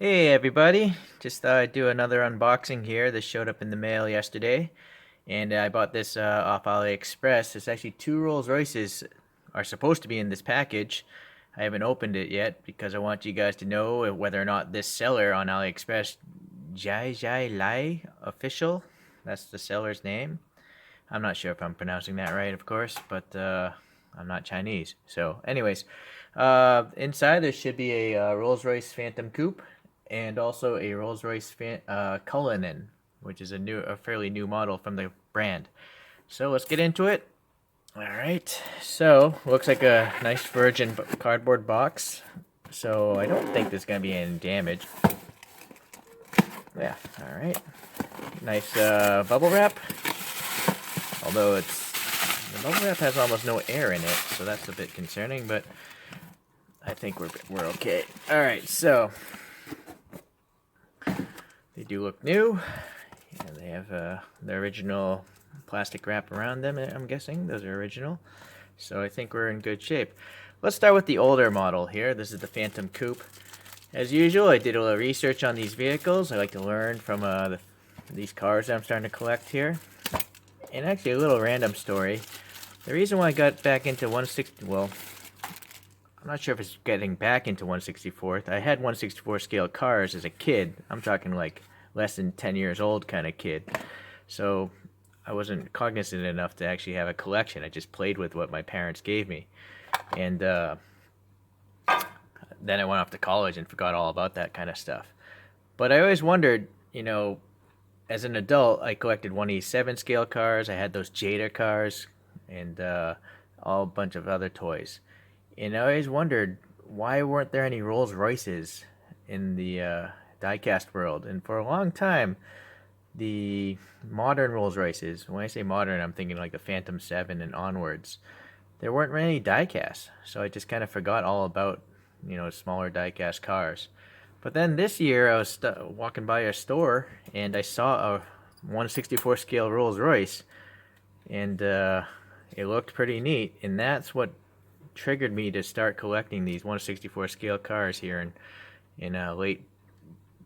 Hey everybody, just thought I'd do another unboxing here. This showed up in the mail yesterday, and I bought this off AliExpress. It's actually two Rolls Royces are supposed to be in this package. I haven't opened it yet because I want you guys to know whether or not this seller on AliExpress, Jai Jai Lai Official, that's the seller's name. I'm not sure if I'm pronouncing that right, of course, but I'm not Chinese. So, anyways, inside there should be a Rolls-Royce Phantom Coupe and also a Rolls-Royce Cullinan, which is a fairly new model from the brand. So let's get into it. All right. So looks like a nice virgin cardboard box. So I don't think there's gonna be any damage. Yeah. All right. Nice bubble wrap. Although the bubble wrap has almost no air in it, so that's a bit concerning. But I think we're okay. All right. So they do look new. And they have the original plastic wrap around them, I'm guessing. Those are original. So I think we're in good shape. Let's start with the older model here. This is the Phantom Coupe. As usual, I did a little research on these vehicles. I like to learn from these cars that I'm starting to collect here. And actually, a little random story. The reason why I got back into 160, well, I'm not sure if it's getting back into 164th. I had 164 scale cars as a kid. I'm talking like less than 10 years old kind of kid. So I wasn't cognizant enough to actually have a collection. I just played with what my parents gave me. And then I went off to college and forgot all about that kind of stuff. But I always wondered, as an adult, I collected 187 scale cars. I had those Jada cars and all a bunch of other toys. And I always wondered, why weren't there any Rolls Royces in the diecast world? And for a long time, the modern Rolls Royces, when I say modern, I'm thinking like the Phantom 7 and onwards, there weren't any diecasts. So I just kind of forgot all about, smaller diecast cars. But then this year, I was walking by a store and I saw a 164 scale Rolls Royce, and it looked pretty neat. And that's what triggered me to start collecting these 164 scale cars here in late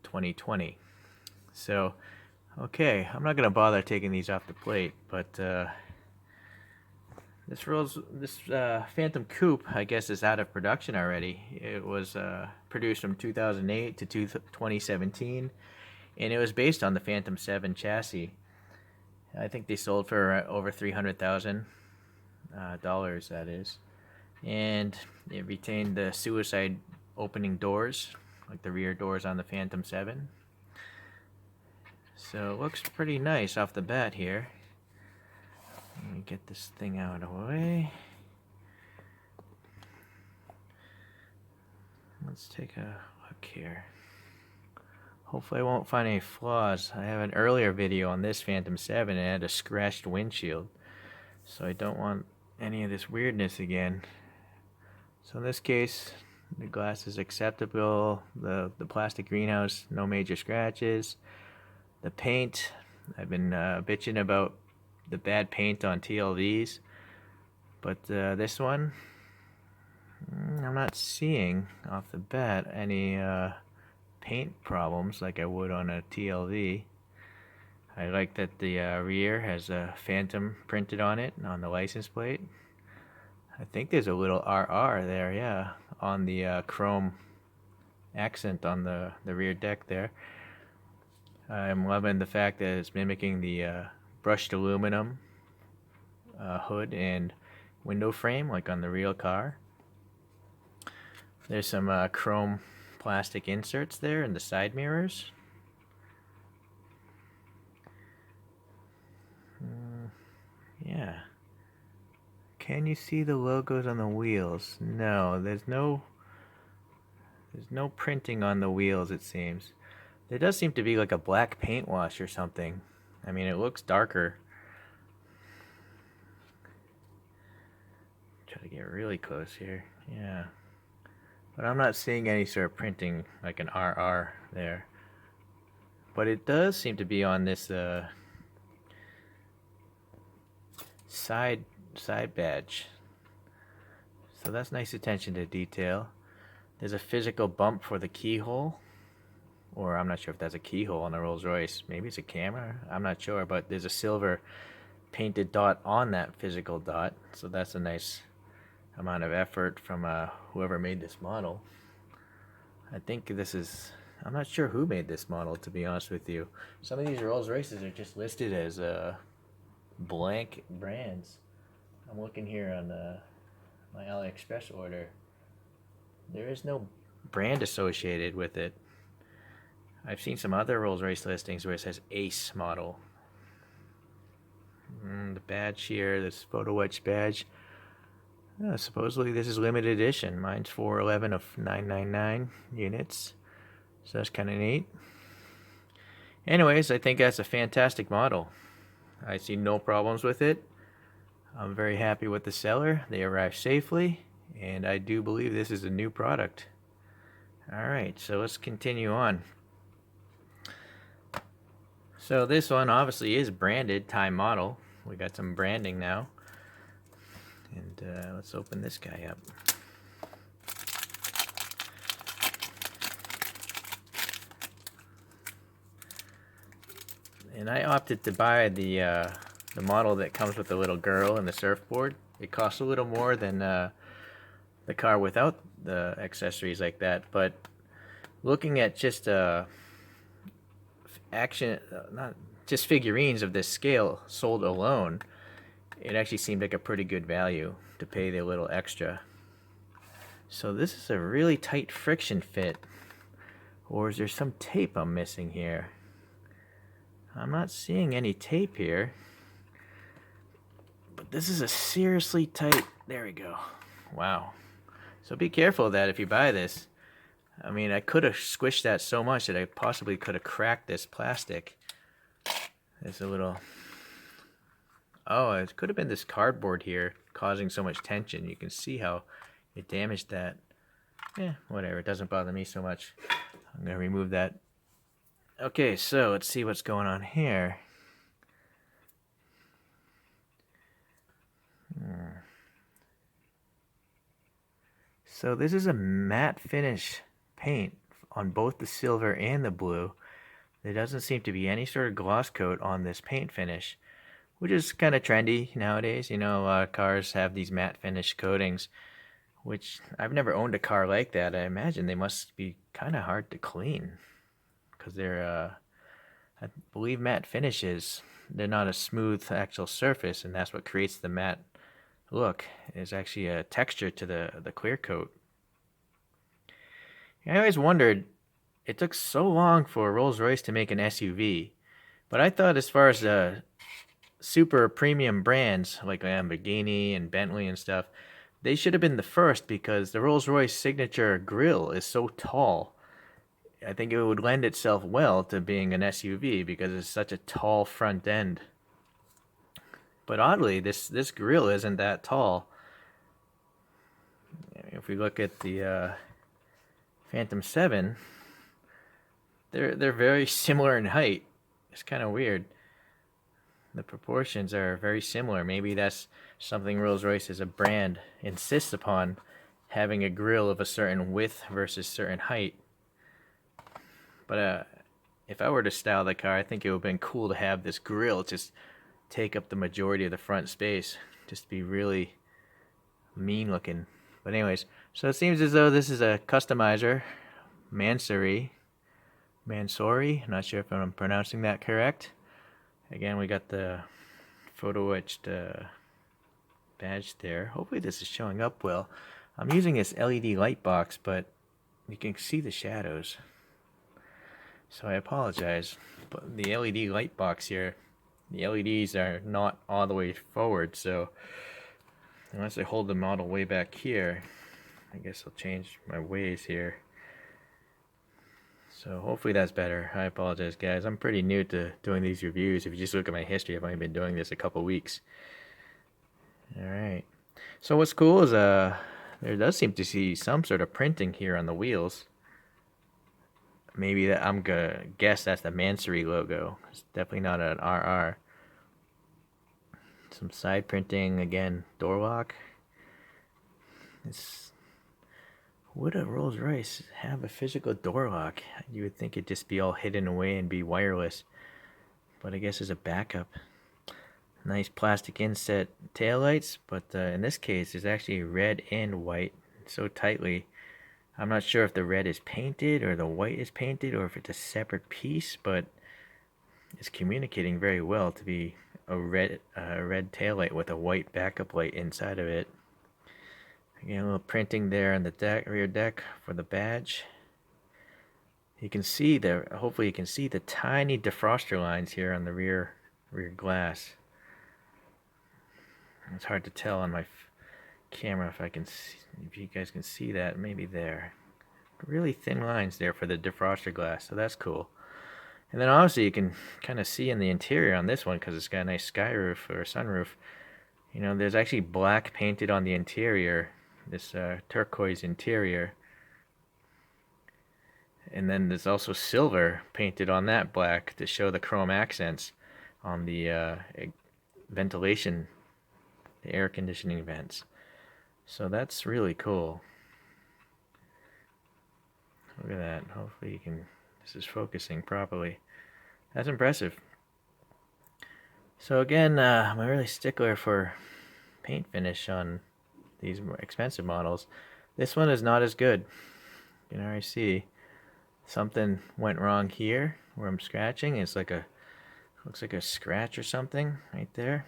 2020. So, okay, I'm not gonna bother taking these off the plate, but this Phantom Coupe, I guess, is out of production already. It was produced from 2008 to 2017, and it was based on the Phantom 7 chassis. I think they sold for over $300,000, that is. And it retained the suicide opening doors, like the rear doors on the Phantom 7. So it looks pretty nice off the bat here. Let me get this thing out of the way. Let's take a look here. Hopefully I won't find any flaws. I have an earlier video on this Phantom 7 and it had a scratched windshield. So I don't want any of this weirdness again. So in this case, the glass is acceptable. The plastic greenhouse, no major scratches. The paint, I've been bitching about the bad paint on TLVs, but this one, I'm not seeing off the bat any paint problems like I would on a TLV. I like that the rear has a Phantom printed on it, on the license plate. I think there's a little RR there, yeah, on the chrome accent on the rear deck there. I'm loving the fact that it's mimicking the brushed aluminum hood and window frame like on the real car. There's some chrome plastic inserts there in the side mirrors. Yeah. Can you see the logos on the wheels? No, there's no printing on the wheels, it seems. There does seem to be like a black paint wash or something. I mean, it looks darker. Try to get really close here. Yeah. But I'm not seeing any sort of printing like an RR there. But it does seem to be on this side badge. So that's nice attention to detail. There's a physical bump for the keyhole. or I'm not sure if that's a keyhole on the Rolls Royce. Maybe it's a camera. I'm not sure, but there's a silver painted dot on that physical dot, so that's a nice amount of effort from whoever made this model. I think this is, I'm not sure who made this model, to be honest with you. Some of these Rolls Royces are just listed as blank brands. I'm looking here on my AliExpress order. There is no brand associated with it. I've seen some other Rolls Royce listings where it says Ace model. The badge here, this photo etch badge. Supposedly this is limited edition. Mine's 411 of 999 units. So that's kind of neat. Anyways, I think that's a fantastic model. I see no problems with it. I'm very happy with the seller. They arrived safely, and I do believe this is a new product. Alright, so let's continue on. So this one obviously is branded Time model. We got some branding now. And let's open this guy up. And I opted to buy the model that comes with the little girl and the surfboard. It costs a little more than the car without the accessories like that, but looking at just not just figurines of this scale sold alone, it actually seemed like a pretty good value to pay the little extra. So this is a really tight friction fit, or is there some tape I'm missing here? I'm not seeing any tape here, but this is a seriously tight, there we go. Wow. So be careful of that if you buy this. I mean, I could have squished that so much that I possibly could have cracked this plastic. There's a little, oh, it could have been this cardboard here causing so much tension. You can see how it damaged that. Yeah, whatever, it doesn't bother me so much. I'm gonna remove that. Okay, so let's see what's going on here. So this is a matte finish paint on both the silver and the blue. There doesn't seem to be any sort of gloss coat on this paint finish, which is kind of trendy nowadays. You know, a lot of cars have these matte finish coatings, which I've never owned a car like that. I imagine they must be kind of hard to clean because they're, I believe matte finishes, they're not a smooth actual surface, and that's what creates the matte look. Is actually a texture to the clear coat. I always wondered, it took so long for Rolls-Royce to make an SUV, but I thought as far as the super premium brands like Lamborghini and Bentley and stuff, they should have been the first because the Rolls-Royce signature grille is so tall. I think it would lend itself well to being an SUV because it's such a tall front end. But oddly, this grille isn't that tall. If we look at the Phantom 7, they're very similar in height. It's kind of weird. The proportions are very similar. Maybe that's something Rolls-Royce as a brand insists upon, having a grille of a certain width versus certain height. But if I were to style the car, I think it would have been cool to have this grille just take up the majority of the front space. Just be really mean looking. But anyways, so it seems as though this is a customizer, Mansory, not sure if I'm pronouncing that correct. Again, we got the photo etched badge there. Hopefully this is showing up well. I'm using this LED light box, but you can see the shadows. So I apologize, but the LED light box here, the LEDs are not all the way forward, so unless I hold the model way back here, I guess I'll change my ways here. So hopefully that's better. I apologize, guys. I'm pretty new to doing these reviews. If you just look at my history, I've only been doing this a couple weeks. Alright. So what's cool is there does seem to see some sort of printing here on the wheels. Maybe that, I'm gonna guess that's the Mansory logo. It's definitely not an RR. Some side printing again, door lock. It's would a Rolls Royce have a physical door lock? You would think it'd just be all hidden away and be wireless, but I guess as a backup. Nice plastic inset taillights, but in this case it's actually red and white so tightly. I'm not sure if the red is painted or the white is painted or if it's a separate piece, but it's communicating very well to be a red taillight with a white backup light inside of it. Again, a little printing there on the rear deck for the badge. You can see there, hopefully you can see the tiny defroster lines here on the rear glass. It's hard to tell on my camera if I can see, if you guys can see that. Maybe there. Really thin lines there for the defroster glass, so that's cool. And then obviously you can kind of see in the interior on this one, because it's got a nice sky roof or sunroof. You know, there's actually black painted on the interior, this turquoise interior. And then there's also silver painted on that black to show the chrome accents on the ventilation, the air conditioning vents. So that's really cool. Look at that. Hopefully you can, this is focusing properly. That's impressive. So again, I'm a really stickler for paint finish on these more expensive models. This one is not as good. You can already see something went wrong here where I'm scratching. It's like looks like a scratch or something right there.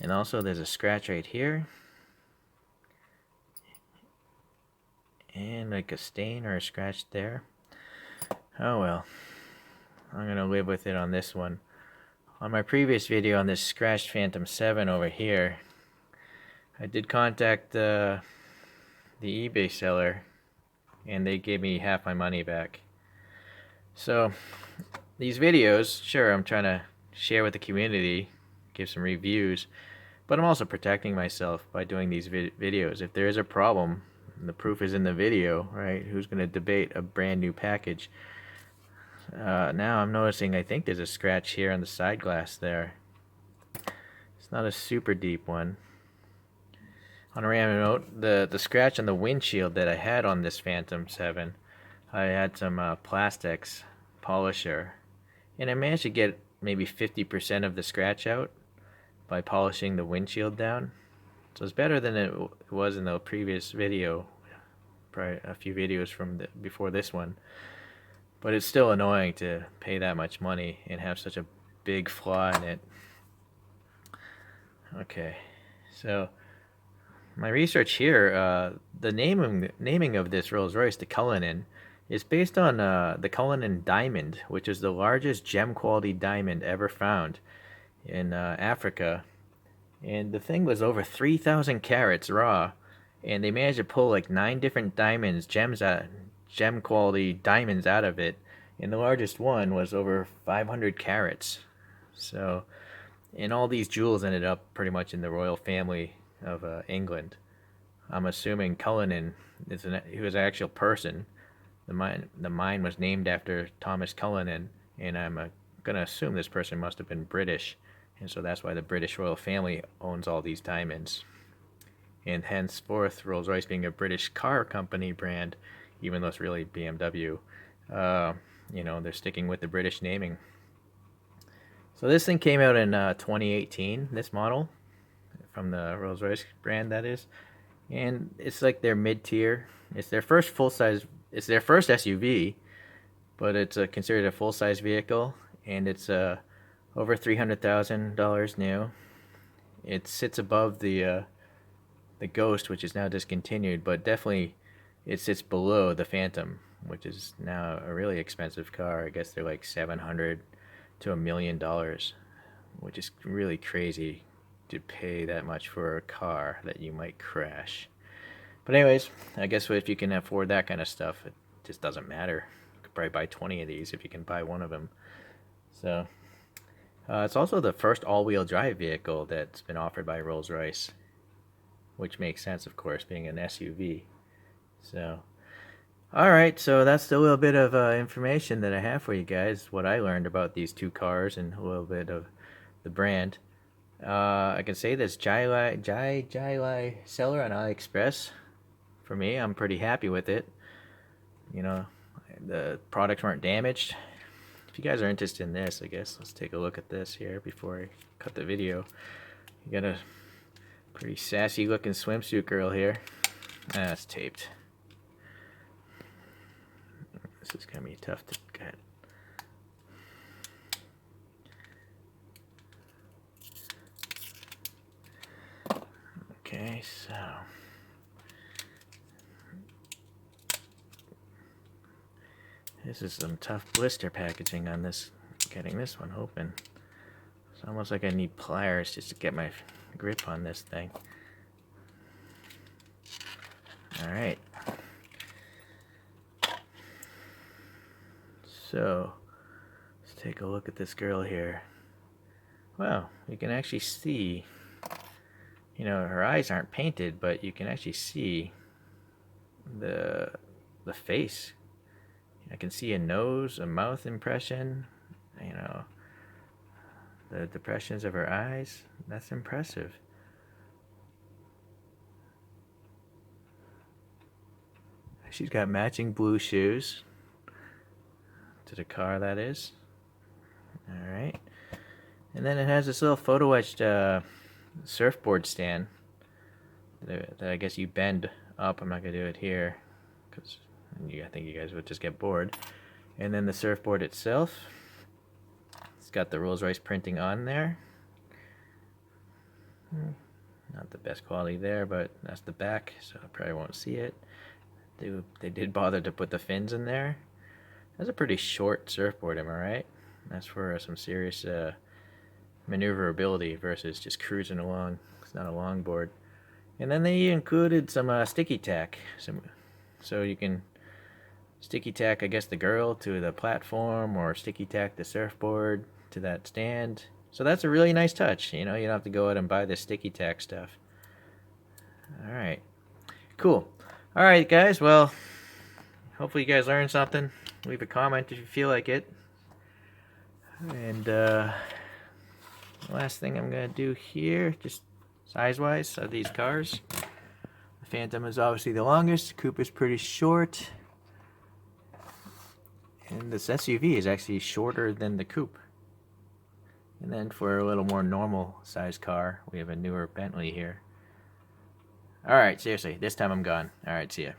And also there's a scratch right here. And like a stain or a scratch there. Oh well. I'm gonna live with it on this one. On my previous video on this scratched Phantom 7 over here, I did contact the eBay seller and they gave me half my money back. So these videos, sure, I'm trying to share with the community, give some reviews, but I'm also protecting myself by doing these videos. If there is a problem, the proof is in the video, right? Who's going to debate a brand new package? Now I'm noticing, I think there's a scratch here on the side glass there. It's not a super deep one. On a random note, the scratch on the windshield that I had on this Phantom 7, I had some plastics polisher, and I managed to get maybe 50% of the scratch out by polishing the windshield down. So it's better than it was in the previous video, probably a few videos from before this one. But it's still annoying to pay that much money and have such a big flaw in it. Okay, so my research here, the naming of this Rolls Royce, the Cullinan, is based on the Cullinan diamond, which is the largest gem quality diamond ever found in Africa. And the thing was over 3,000 carats raw, and they managed to pull like 9 different diamonds, gem quality diamonds out of it, and the largest one was over 500 carats. So, and all these jewels ended up pretty much in the royal family of England. I'm assuming Cullinan he was an actual person. The mine was named after Thomas Cullinan, and I'm gonna assume this person must have been British, and so that's why the British royal family owns all these diamonds. And henceforth, Rolls-Royce being a British car company brand, even though it's really BMW, you know, they're sticking with the British naming. So this thing came out in 2018, this model, from the Rolls-Royce brand, that is. And it's like their mid-tier. It's their first full-size, it's their first SUV, but it's considered a full-size vehicle, and it's over $300,000 new. It sits above the Ghost, which is now discontinued, but definitely it sits below the Phantom, which is now a really expensive car. I guess they're like $700,000 to $1 million, which is really crazy to pay that much for a car that you might crash. But anyways, I guess if you can afford that kind of stuff, it just doesn't matter. You could probably buy 20 of these if you can buy one of them. So it's also the first all-wheel drive vehicle that's been offered by Rolls-Royce, which makes sense, of course, being an SUV. So alright, so that's a little bit of information that I have for you guys, what I learned about these two cars and a little bit of the brand. I can say this Jai seller on AliExpress for me. I'm pretty happy with it. You know, the products weren't damaged. If you guys are interested in this, I guess let's take a look at this here before I cut the video. You got a pretty sassy looking swimsuit girl here. Ah, it's taped. This is gonna be tough to get. Okay, so this is some tough blister packaging on this, getting this one open. It's almost like I need pliers just to get my grip on this thing. Alright. So, let's take a look at this girl here. Well, you can actually see, you know, her eyes aren't painted, but you can actually see the face. I can see a nose, a mouth impression, you know, the depressions of her eyes. That's impressive. She's got matching blue shoes to the car, that is. Alright. And then it has this little photo etched surfboard stand that I guess you bend up. I'm not going to do it here because I think you guys would just get bored. And then the surfboard itself, it's got the Rolls-Royce printing on there. Not the best quality there, but that's the back, so I probably won't see it. They did bother to put the fins in there. That's a pretty short surfboard, am I right? That's for some serious maneuverability versus just cruising along. It's not a long board. And then they included some sticky tack, so you can sticky tack, I guess, the girl to the platform, or sticky tack the surfboard to that stand. So that's a really nice touch. You know, you don't have to go out and buy the sticky tack stuff. All right, cool. All right, guys. Well, hopefully you guys learned something. Leave a comment if you feel like it. And the last thing I'm gonna do here, just size-wise, of these cars. The Phantom is obviously the longest. The Coupe is pretty short. And this SUV is actually shorter than the Coupe. And then for a little more normal size car, we have a newer Bentley here. Alright, seriously, this time I'm gone. Alright, see ya.